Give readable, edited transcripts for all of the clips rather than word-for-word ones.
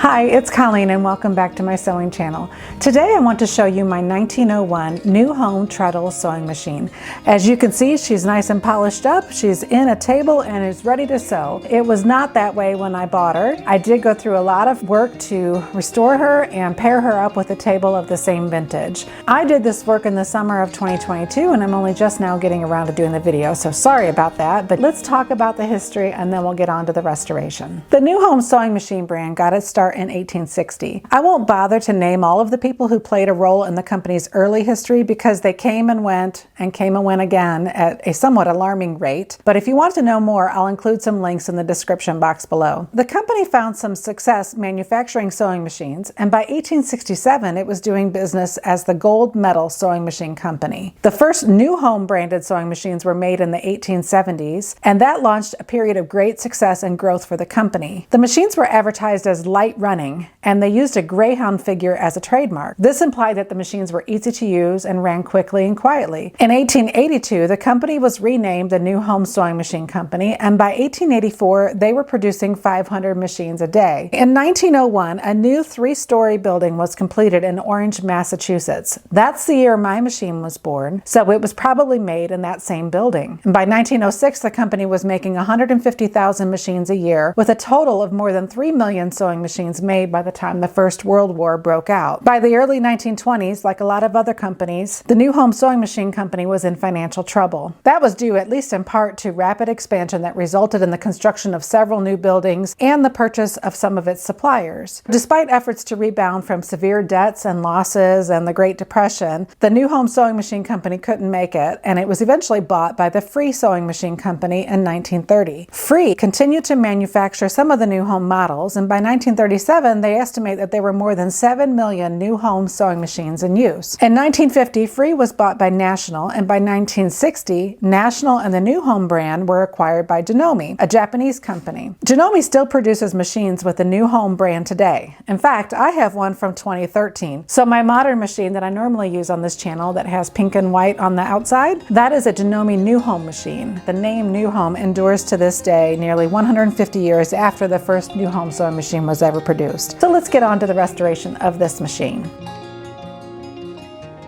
Hi, it's Colleen and welcome back to my sewing channel. Today I want to show you my 1901 New Home Treadle sewing machine. As you can see, she's nice and polished up. She's in a table and is ready to sew. It was not that way when I bought her. I did go through a lot of work to restore her and pair her up with a table of the same vintage. I did this work in the summer of 2022 and I'm only just now getting around to doing the video, so sorry about that, but let's talk about the history and then we'll get on to the restoration. The New Home sewing machine brand got its start in 1860. I won't bother to name all of the people who played a role in the company's early history because they came and went again at a somewhat alarming rate. But if you want to know more, I'll include some links in the description box below. The company found some success manufacturing sewing machines, and by 1867 it was doing business as the Gold Medal Sewing Machine Company. The first New Home branded sewing machines were made in the 1870s, and that launched a period of great success and growth for the company. The machines were advertised as light running, and they used a greyhound figure as a trademark. This implied that the machines were easy to use and ran quickly and quietly. In 1882, the company was renamed the New Home Sewing Machine Company, and by 1884, they were producing 500 machines a day. In 1901, a new 3-story building was completed in Orange, Massachusetts. That's the year my machine was born, so it was probably made in that same building. And by 1906, the company was making 150,000 machines a year, with a total of more than 3 million sewing machines made by the time the First World War broke out. By the early 1920s, like a lot of other companies, the New Home Sewing Machine Company was in financial trouble. That was due, at least in part, to rapid expansion that resulted in the construction of several new buildings and the purchase of some of its suppliers. Despite efforts to rebound from severe debts and losses and the Great Depression, the New Home Sewing Machine Company couldn't make it, and it was eventually bought by the Free Sewing Machine Company in 1930. Free continued to manufacture some of the New Home models, and by 1937, they estimate that there were more than 7 million New Home sewing machines in use. In 1950, Free was bought by National, and by 1960, National and the New Home brand were acquired by Janome, a Japanese company. Janome still produces machines with the New Home brand today. In fact, I have one from 2013. So my modern machine that I normally use on this channel that has pink and white on the outside, that is a Janome New Home machine. The name New Home endures to this day, nearly 150 years after the first New Home sewing machine was ever produced. So let's get on to the restoration of this machine.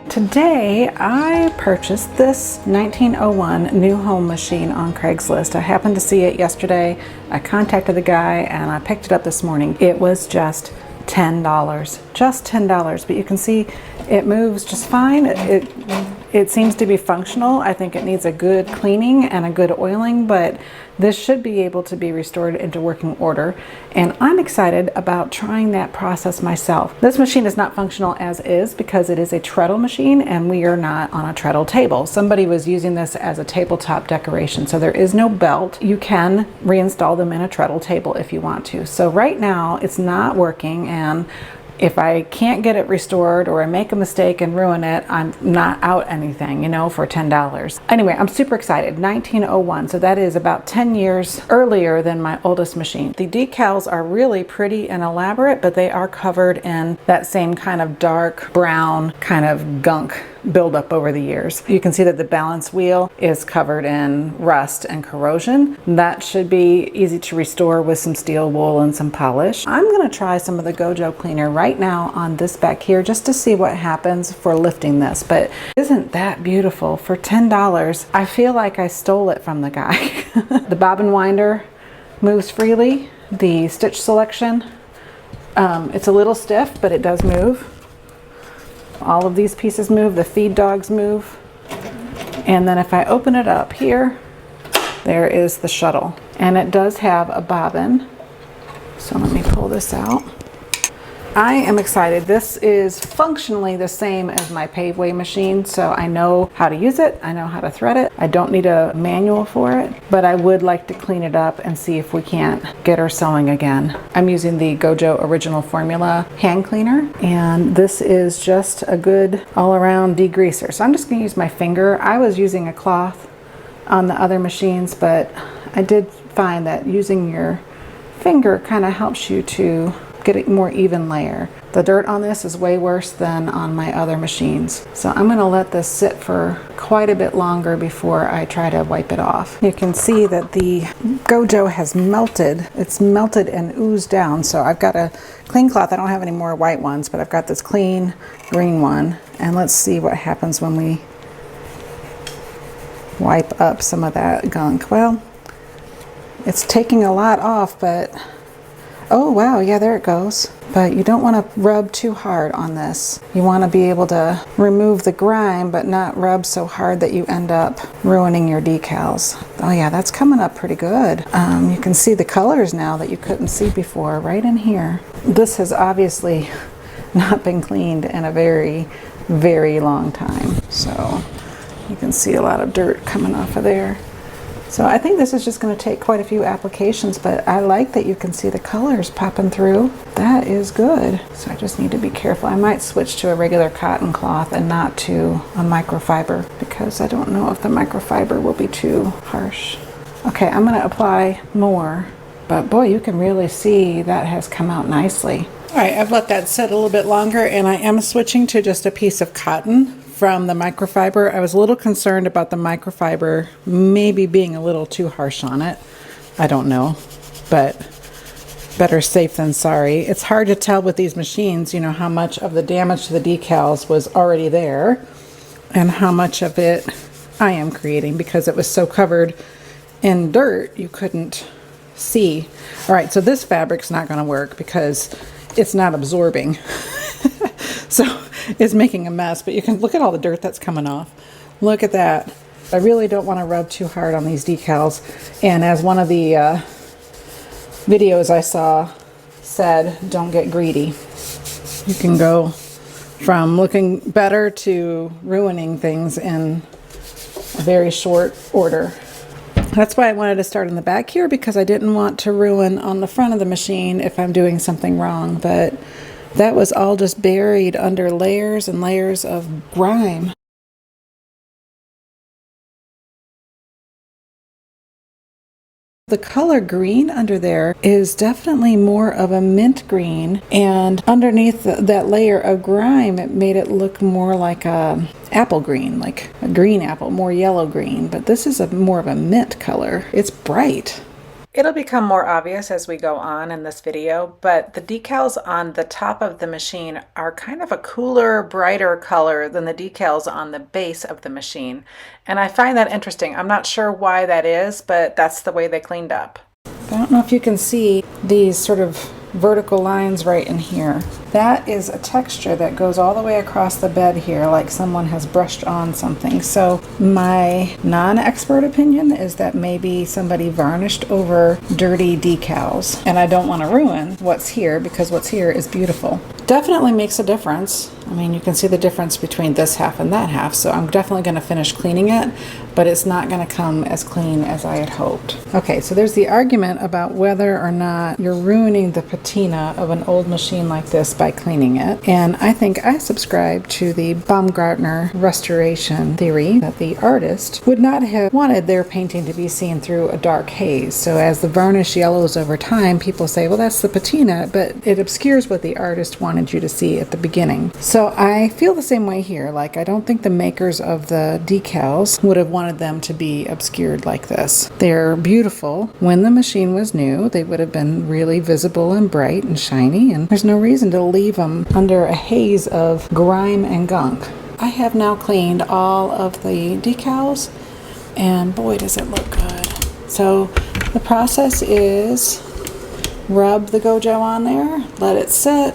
Today I purchased this 1901 New Home machine on Craigslist. I happened to see it yesterday. I contacted the guy and I picked it up this morning. It was just $10. Just $10, but you can see it moves just fine. It seems to be functional. I think it needs a good cleaning and a good oiling, but this should be able to be restored into working order. And I'm excited about trying that process myself. This machine is not functional as is because it is a treadle machine and we are not on a treadle table. Somebody was using this as a tabletop decoration, so there is no belt. You can reinstall them in a treadle table if you want to. So right now it's not working, and if I can't get it restored or I make a mistake and ruin it, I'm not out anything, you know, for $10. Anyway, I'm super excited. 1901, so that is about 10 years earlier than my oldest machine. The decals are really pretty and elaborate, but they are covered in that same kind of dark brown kind of gunk buildup over the years. You can see that the balance wheel is covered in rust and corrosion. That should be easy to restore with some steel wool and some polish. I'm going to try some of the Gojo cleaner right now on this back here just to see what happens for lifting this, but isn't that beautiful? For $10, I feel like I stole it from the guy. The bobbin winder moves freely. The stitch selection, it's a little stiff, but it does move. All of these pieces move, the feed dogs move. And then if I open it up here, there is the shuttle. And it does have a bobbin. So let me pull this out. I am excited. This is functionally the same as my paveway machine, so I know how to use it. I know how to thread it. I don't need a manual for it, but I would like to clean it up and see if we can't get her sewing again. I'm using the Gojo Original Formula hand cleaner, and this is just a good all-around degreaser. So I'm just going to use my finger. I was using a cloth on the other machines, but I did find that using your finger kind of helps you to get a more even layer. The dirt on this is way worse than on my other machines. So I'm gonna let this sit for quite a bit longer before I try to wipe it off. You can see that the Gojo has melted. It's melted and oozed down. So I've got a clean cloth. I don't have any more white ones, but I've got this clean green one. And let's see what happens when we wipe up some of that gunk. Well, it's taking a lot off, but oh wow, yeah, there it goes. But you don't want to rub too hard on this. You want to be able to remove the grime, but not rub so hard that you end up ruining your decals. Oh yeah, that's coming up pretty good. You can see the colors now that you couldn't see before right in here. This has obviously not been cleaned in a very, very long time. So you can see a lot of dirt coming off of there. So I think this is just going to take quite a few applications, but I like that you can see the colors popping through. That is good. So I just need to be careful. I might switch to a regular cotton cloth and not to a microfiber because I don't know if the microfiber will be too harsh. Okay, I'm going to apply more, but boy, you can really see that has come out nicely. All right, I've let that sit a little bit longer and I am switching to just a piece of cotton from the microfiber. I was a little concerned about the microfiber maybe being a little too harsh on it. I don't know, but better safe than sorry. It's hard to tell with these machines, you know, how much of the damage to the decals was already there and how much of it I am creating because it was so covered in dirt you couldn't see. All right, so this fabric's not going to work because it's not absorbing. So it's making a mess, but you can look at all the dirt that's coming off. Look at that. I really don't want to rub too hard on these decals. And as one of the videos I saw said, don't get greedy. You can go from looking better to ruining things in a very short order. That's why I wanted to start in the back here because I didn't want to ruin on the front of the machine if I'm doing something wrong, but that was all just buried under layers and layers of grime. The color green under there is definitely more of a mint green, and underneath that layer of grime it made it look more like a apple green, like a green apple, more yellow green, but this is more of a mint color. It's bright. It'll become more obvious as we go on in this video, but the decals on the top of the machine are kind of a cooler, brighter color than the decals on the base of the machine. And I find that interesting. I'm not sure why that is, but that's the way they cleaned up. I don't know if you can see these sort of vertical lines right in here. That is a texture that goes all the way across the bed here, like someone has brushed on something. So my non-expert opinion is that maybe somebody varnished over dirty decals, and I don't want to ruin what's here because what's here is beautiful. Definitely makes a difference. I mean, you can see the difference between this half and that half, so I'm definitely going to finish cleaning it, but it's not going to come as clean as I had hoped. Okay, so there's the argument about whether or not you're ruining the patina of an old machine like this by cleaning it, and I think I subscribe to the Baumgartner restoration theory that the artist would not have wanted their painting to be seen through a dark haze. So as the varnish yellows over time, people say, well, that's the patina, but it obscures what the artist wanted you to see at the beginning. So I feel the same way here. Like, I don't think the makers of the decals would have wanted them to be obscured like this. They're beautiful. When the machine was new, they would have been really visible and bright and shiny, and there's no reason to leave them under a haze of grime and gunk. I have now cleaned all of the decals, and boy, does it look good. So the process is rub the Gojo on there, let it sit,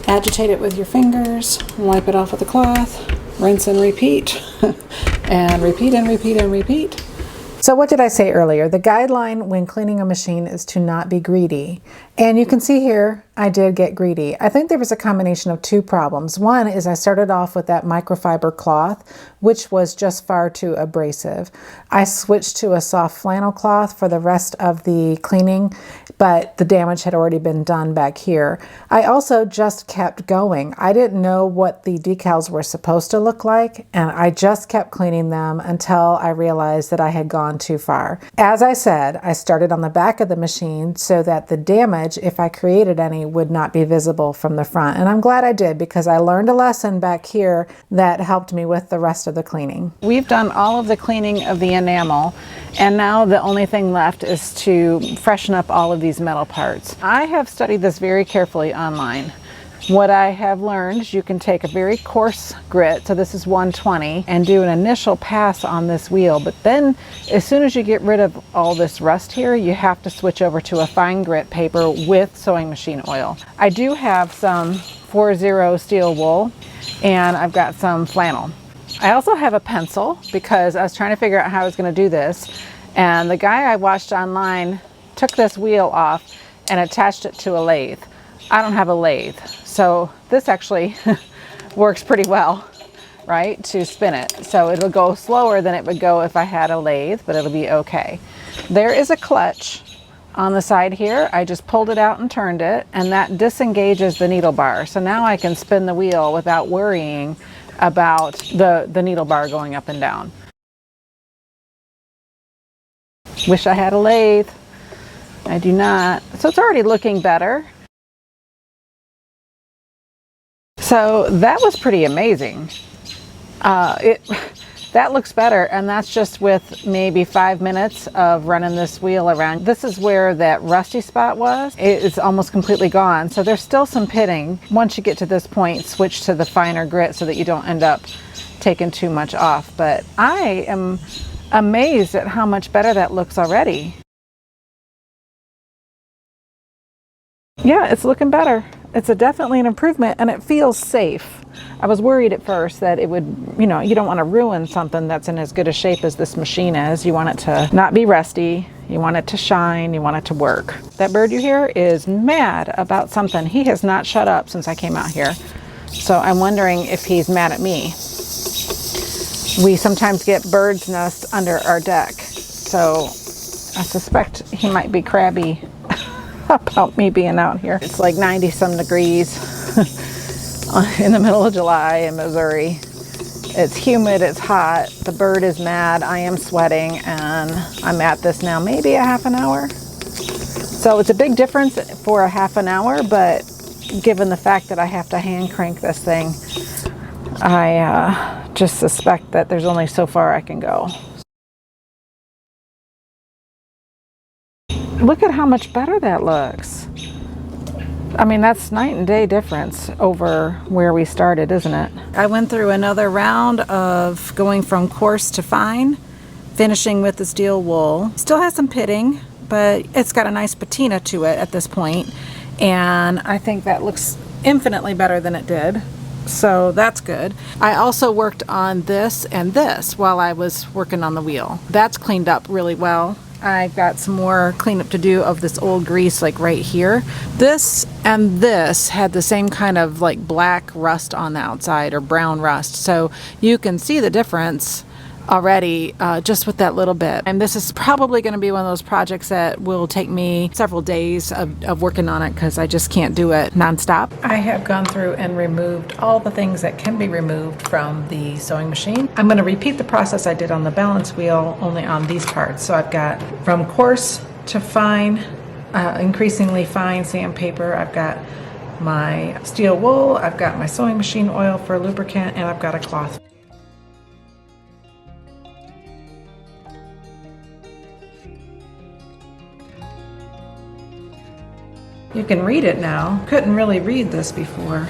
agitate it with your fingers, wipe it off with a cloth, rinse and repeat, and repeat and repeat and repeat. So what did I say earlier? The guideline when cleaning a machine is to not be greedy. And you can see here, I did get greedy. I think there was a combination of two problems. One is I started off with that microfiber cloth, which was just far too abrasive. I switched to a soft flannel cloth for the rest of the cleaning, but the damage had already been done back here. I also just kept going. I didn't know what the decals were supposed to look like, and I just kept cleaning them until I realized that I had gone too far. As I said, I started on the back of the machine so that the damage, if I created any, would not be visible from the front. And I'm glad I did, because I learned a lesson back here that helped me with the rest of the cleaning. We've done all of the cleaning of the enamel, and now the only thing left is to freshen up all of these metal parts. I have studied this very carefully online. What I have learned is you can take a very coarse grit, so this is 120, and do an initial pass on this wheel, but then as soon as you get rid of all this rust here, you have to switch over to a fine grit paper with sewing machine oil. I do have some 40 steel wool, and I've got some flannel. I also have a pencil because I was trying to figure out how I was going to do this, and the guy I watched online took this wheel off and attached it to a lathe. I don't have a lathe, so this actually works pretty well, right, to spin it. So it'll go slower than it would go if I had a lathe, but it'll be okay. There is a clutch on the side here. I just pulled it out and turned it, and that disengages the needle bar. So now I can spin the wheel without worrying about the needle bar going up and down. Wish I had a lathe. I do not. So it's already looking better. So that was pretty amazing. That looks better, and that's just with maybe 5 minutes of running this wheel around. This is where that rusty spot was. It's almost completely gone. So there's still some pitting. Once you get to this point, switch to the finer grit so that you don't end up taking too much off. But I am amazed at how much better that looks already. Yeah, it's looking better. It's definitely an improvement, and it feels safe. I was worried at first that it would, you don't want to ruin something that's in as good a shape as this machine is. You want it to not be rusty. You want it to shine. You want it to work. That bird you hear is mad about something. He has not shut up since I came out here. So I'm wondering if he's mad at me. We sometimes get birds' nests under our deck. So I suspect he might be crabby about me being out here. It's like 90 some degrees in the middle of July in Missouri. It's humid, it's hot, the bird is mad, I am sweating, and I'm at this now maybe a half an hour. So it's a big difference for a half an hour, but given the fact that I have to hand crank this thing, I just suspect that there's only so far I can go. Look at how much better that looks. I mean, that's night and day difference over where we started, isn't it? I went through another round of going from coarse to fine, finishing with the steel wool. Still has some pitting, but it's got a nice patina to it at this point, and I think that looks infinitely better than it did. So that's good. I also worked on this and this while I was working on the wheel. That's cleaned up really well. I've got some more cleanup to do of this old grease, like right here. This and this had the same kind of like black rust on the outside, or brown rust. So you can see the difference already just with that little bit. And this is probably going to be one of those projects that will take me several days of working on it, because I just can't do it nonstop. I have gone through and removed all the things that can be removed from the sewing machine. I'm going to repeat the process I did on the balance wheel, only on these parts. So I've got from coarse to fine, increasingly fine sandpaper. I've got my steel wool, I've got my sewing machine oil for lubricant, and I've got a cloth. You can read it now. Couldn't really read this before.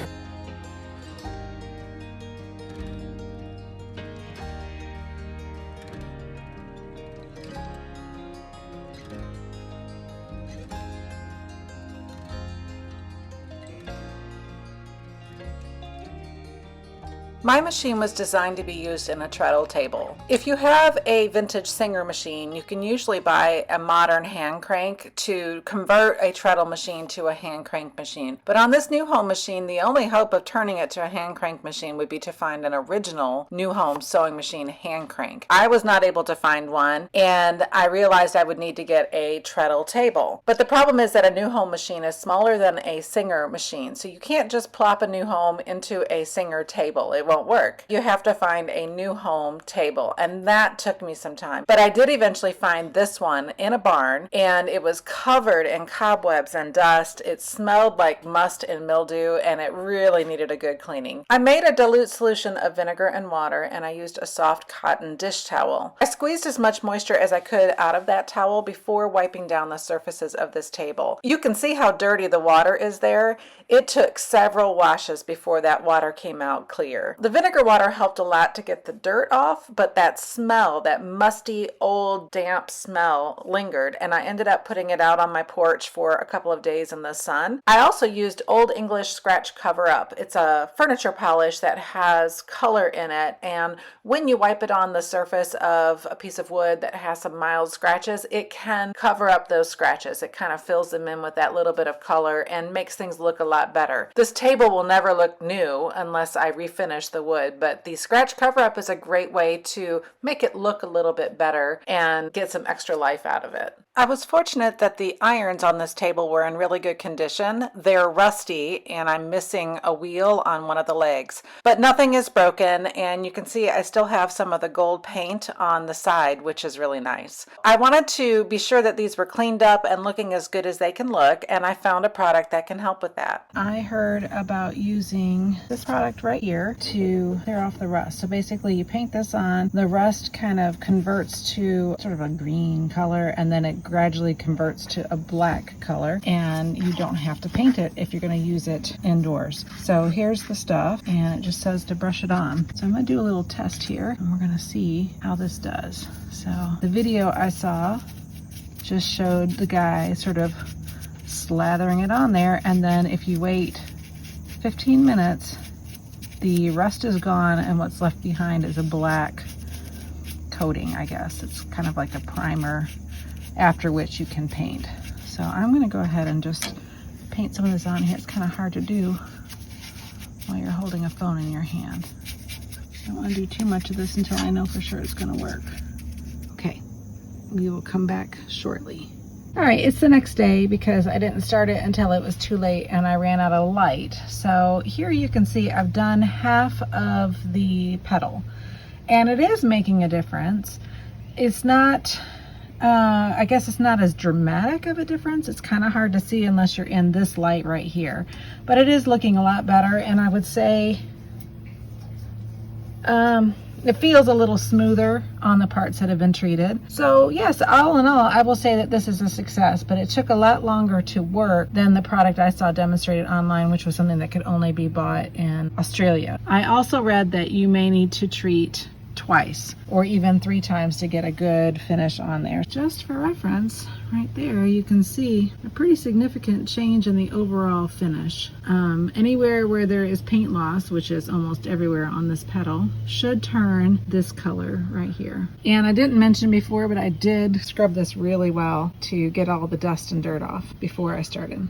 My machine was designed to be used in a treadle table. If you have a vintage Singer machine, you can usually buy a modern hand crank to convert a treadle machine to a hand crank machine. But on this new home machine, the only hope of turning it to a hand crank machine would be to find an original new home sewing machine hand crank. I was not able to find one, and I realized I would need to get a treadle table. But the problem is that a new home machine is smaller than a Singer machine, so you can't just plop a new home into a Singer table. It won't work. You have to find a new home table, and that took me some time. But I did eventually find this one in a barn, and it was covered in cobwebs and dust. It smelled like must and mildew, and it really needed a good cleaning. I made a dilute solution of vinegar and water, and I used a soft cotton dish towel. I squeezed as much moisture as I could out of that towel before wiping down the surfaces of this table. You can see how dirty the water is there. It took several washes before that water came out clear. The vinegar water helped a lot to get the dirt off, but that smell, that musty, old, damp smell lingered, and I ended up putting it out on my porch for a couple of days in the sun. I also used Old English Scratch Cover Up. It's a furniture polish that has color in it, and when you wipe it on the surface of a piece of wood that has some mild scratches, it can cover up those scratches. It kind of fills them in with that little bit of color and makes things look a lot better. This table will never look new unless I refinish the wood, but the scratch cover up is a great way to make it look a little bit better and get some extra life out of it. I was fortunate that the irons on this table were in really good condition. They're rusty and I'm missing a wheel on one of the legs, but nothing is broken, and you can see I still have some of the gold paint on the side, which is really nice. I wanted to be sure that these were cleaned up and looking as good as they can look, and I found a product that can help with that. I heard about using this product right here to clear off the rust. So basically you paint this on, the rust kind of converts to sort of a green color, and then it gradually converts to a black color, and you don't have to paint it if you're going to use it indoors. So here's the stuff, and it just says to brush it on. So I'm going to do a little test here, and we're going to see how this does. So the video I saw just showed the guy sort of slathering it on there, and then if you wait 15 minutes, the rust is gone, and what's left behind is a black coating, I guess. It's kind of like a primer after which you can paint. So I'm going to go ahead and just paint some of this on here. It's kind of hard to do while you're holding a phone in your hand. I don't want to do too much of this until I know for sure it's going to work. Okay, we will come back shortly. All right, it's the next day because I didn't start it until it was too late and I ran out of light. So here you can see I've done half of the pedal, and it is making a difference. It's not, I guess it's not as dramatic of a difference. It's kind of hard to see unless you're in this light right here, but it is looking a lot better, and I would say it feels a little smoother on the parts that have been treated. So yes, all in all, I will say that this is a success, but it took a lot longer to work than the product I saw demonstrated online, which was something that could only be bought in Australia. I also read that you may need to treat twice or even 3 times to get a good finish on there. Just for reference, right there you can see a pretty significant change in the overall finish. Anywhere where there is paint loss, which is almost everywhere on this pedal, should turn this color right here. And I didn't mention before, but I did scrub this really well to get all the dust and dirt off before I started.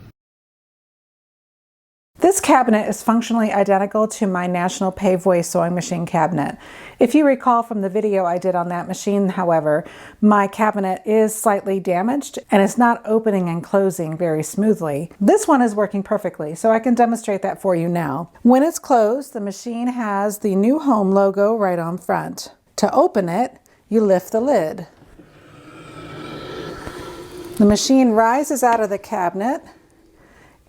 This cabinet is functionally identical to my National Paveway sewing machine cabinet. If you recall from the video I did on that machine, however, my cabinet is slightly damaged and it's not opening and closing very smoothly. This one is working perfectly, so I can demonstrate that for you now. When it's closed, the machine has the New Home logo right on front. To open it, you lift the lid. The machine rises out of the cabinet,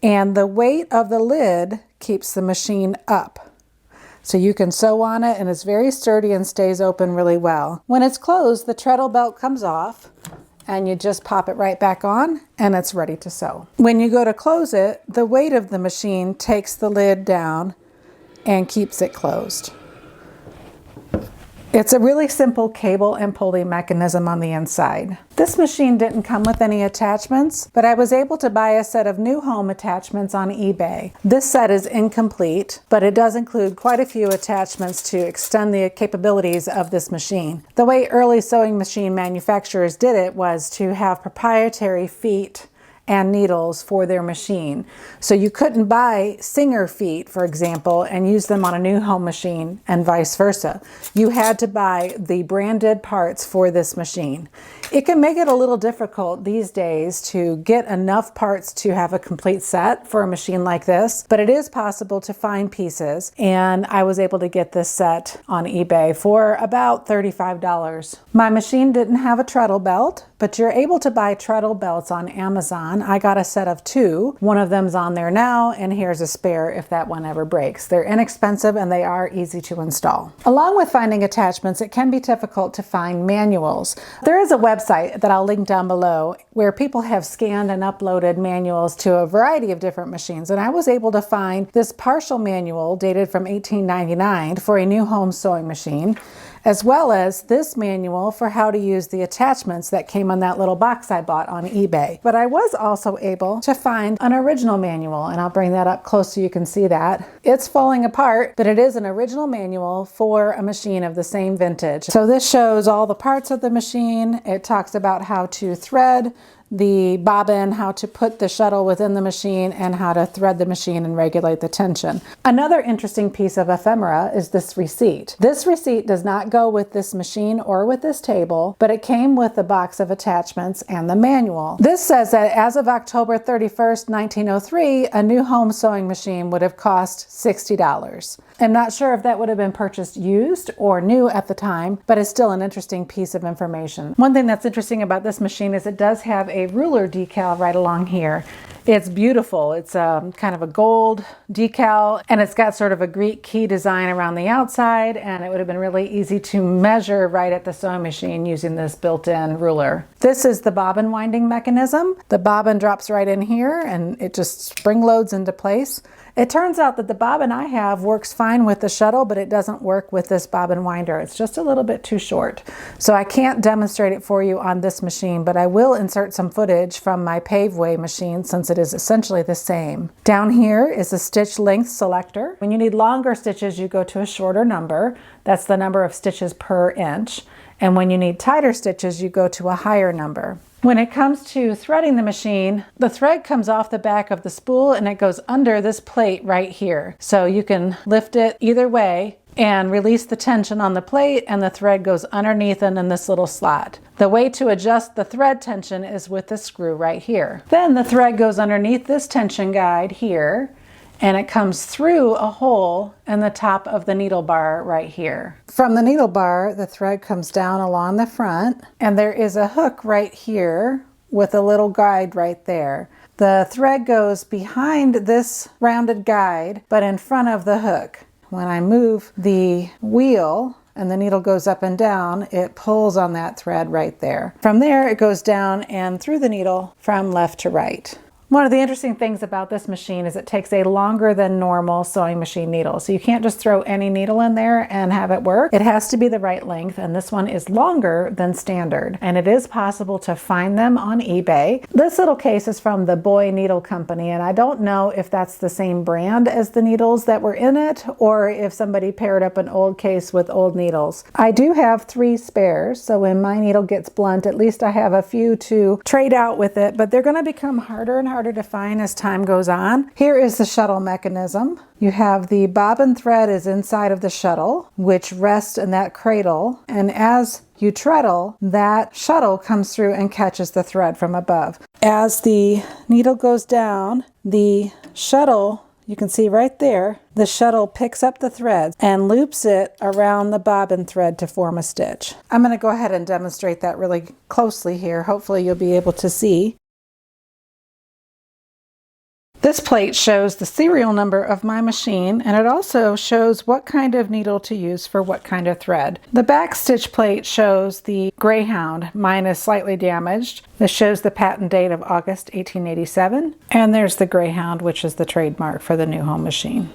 and the weight of the lid keeps the machine up. So you can sew on it, and it's very sturdy and stays open really well. When it's closed, the treadle belt comes off and you just pop it right back on and it's ready to sew. When you go to close it, the weight of the machine takes the lid down and keeps it closed. It's a really simple cable and pulley mechanism on the inside. This machine didn't come with any attachments, but I was able to buy a set of new home attachments on eBay. This set is incomplete, but it does include quite a few attachments to extend the capabilities of this machine. The way early sewing machine manufacturers did it was to have proprietary feet and needles for their machine. So you couldn't buy Singer feet, for example, and use them on a new home machine and vice versa. You had to buy the branded parts for this machine. It can make it a little difficult these days to get enough parts to have a complete set for a machine like this, but it is possible to find pieces, and I was able to get this set on eBay for about $35. My machine didn't have a treadle belt, but you're able to buy treadle belts on Amazon. I got a set of 2. One of them's on there now, and here's a spare if that one ever breaks. They're inexpensive and they are easy to install. Along with finding attachments, it can be difficult to find manuals. There is a website that I'll link down below where people have scanned and uploaded manuals to a variety of different machines, and I was able to find this partial manual dated from 1899 for a new home sewing machine, as well as this manual for how to use the attachments that came on that little box I bought on eBay. But I was also able to find an original manual, and I'll bring that up close so you can see that. It's falling apart, but it is an original manual for a machine of the same vintage. So this shows all the parts of the machine. It talks about how to thread the bobbin, how to put the shuttle within the machine, and how to thread the machine and regulate the tension. Another interesting piece of ephemera is this receipt. This receipt does not go with this machine or with this table, but it came with the box of attachments and the manual. This says that as of October 31st, 1903, a new home sewing machine would have cost $60. I'm not sure if that would have been purchased used or new at the time, but it's still an interesting piece of information. One thing that's interesting about this machine is it does have a ruler decal right along here. It's beautiful. It's kind of a gold decal, and it's got sort of a Greek key design around the outside, and it would have been really easy to measure right at the sewing machine using this built-in ruler. This is the bobbin winding mechanism. The bobbin drops right in here and it just spring loads into place. It turns out that the bobbin I have works fine with the shuttle, but it doesn't work with this bobbin winder. It's just a little bit too short. So I can't demonstrate it for you on this machine, but I will insert some footage from my Paveway machine since it is essentially the same. Down here is a stitch length selector. When you need longer stitches, you go to a shorter number. That's the number of stitches per inch. And when you need tighter stitches, you go to a higher number. When it comes to threading the machine, the thread comes off the back of the spool and it goes under this plate right here. So you can lift it either way and release the tension on the plate, and the thread goes underneath and in this little slot. The way to adjust the thread tension is with the screw right here. Then the thread goes underneath this tension guide here, and it comes through a hole in the top of the needle bar right here. From the needle bar, the thread comes down along the front, and there is a hook right here with a little guide right there. The thread goes behind this rounded guide, but in front of the hook. When I move the wheel and the needle goes up and down, it pulls on that thread right there. From there, it goes down and through the needle from left to right. One of the interesting things about this machine is it takes a longer than normal sewing machine needle. So you can't just throw any needle in there and have it work. It has to be the right length, and this one is longer than standard. And it is possible to find them on eBay. This little case is from the Boy Needle Company, and I don't know if that's the same brand as the needles that were in it, or if somebody paired up an old case with old needles. I do have 3 spares, so when my needle gets blunt, at least I have a few to trade out with it, but they're gonna become harder and harder to find as time goes on. Here is the shuttle mechanism. You have the bobbin thread is inside of the shuttle, which rests in that cradle, and as you treadle, that shuttle comes through and catches the thread from above. As the needle goes down, the shuttle, you can see right there, the shuttle picks up the thread and loops it around the bobbin thread to form a stitch. I'm going to go ahead and demonstrate that really closely here. Hopefully you'll be able to see. This plate shows the serial number of my machine, and it also shows what kind of needle to use for what kind of thread. The back stitch plate shows the Greyhound. Mine is slightly damaged. This shows the patent date of August 1887. And there's the Greyhound, which is the trademark for the new home machine.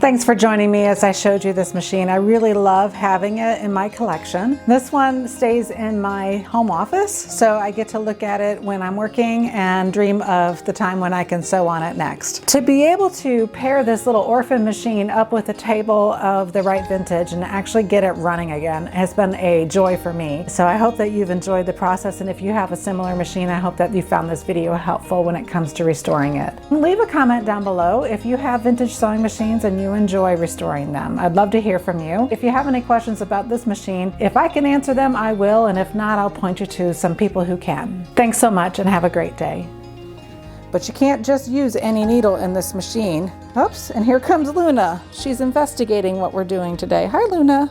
Thanks for joining me as I showed you this machine. I really love having it in my collection. This one stays in my home office, so I get to look at it when I'm working and dream of the time when I can sew on it next. To be able to pair this little orphan machine up with a table of the right vintage and actually get it running again has been a joy for me. So I hope that you've enjoyed the process, and if you have a similar machine, I hope that you found this video helpful when it comes to restoring it. Leave a comment down below if you have vintage sewing machines and you enjoy restoring them. I'd love to hear from you. If you have any questions about this machine, if I can answer them, I will, and if not, I'll point you to some people who can. Thanks so much and have a great day. But you can't just use any needle in this machine. Oops, and here comes Luna. She's investigating what we're doing today. Hi, Luna.